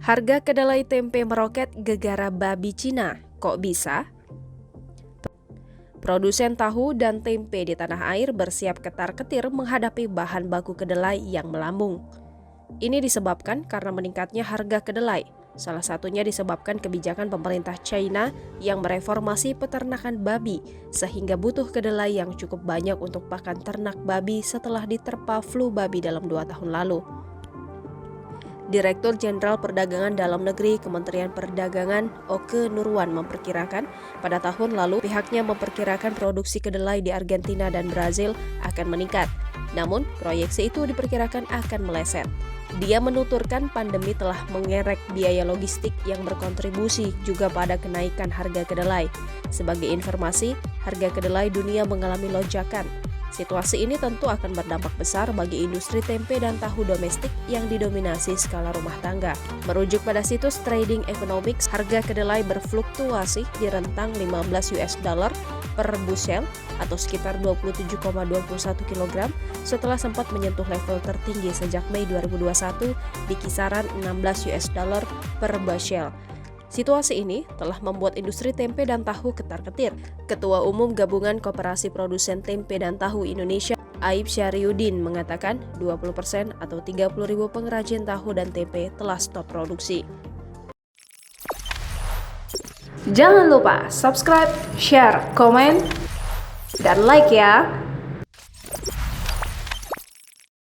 Harga kedelai tempe meroket gegara babi Cina. Kok bisa? Produsen tahu dan tempe di tanah air bersiap ketar-ketir menghadapi bahan baku kedelai yang melambung. Ini disebabkan karena meningkatnya harga kedelai. Salah satunya disebabkan kebijakan pemerintah China yang mereformasi peternakan babi, sehingga butuh kedelai yang cukup banyak untuk pakan ternak babi setelah diterpa flu babi dalam 2 tahun lalu. Direktur Jenderal Perdagangan Dalam Negeri Kementerian Perdagangan Oke Nurwan memperkirakan pada tahun lalu pihaknya memperkirakan produksi kedelai di Argentina dan Brazil akan meningkat. Namun, proyeksi itu diperkirakan akan meleset. Dia menuturkan pandemi telah mengerek biaya logistik yang berkontribusi juga pada kenaikan harga kedelai. Sebagai informasi, harga kedelai dunia mengalami lonjakan. Situasi ini tentu akan berdampak besar bagi industri tempe dan tahu domestik yang didominasi skala rumah tangga. Merujuk pada situs Trading Economics, harga kedelai berfluktuasi di rentang 15 US dollar per bushel atau sekitar 27,21 kg setelah sempat menyentuh level tertinggi sejak Mei 2021 di kisaran 16 US dollar per bushel. Situasi ini telah membuat industri tempe dan tahu ketar-ketir. Ketua Umum Gabungan Koperasi Produsen Tempe dan Tahu Indonesia, Aib Syariuddin, mengatakan 20% atau 30.000 pengrajin tahu dan tempe telah stop produksi. Jangan lupa subscribe, share, komen, dan like ya!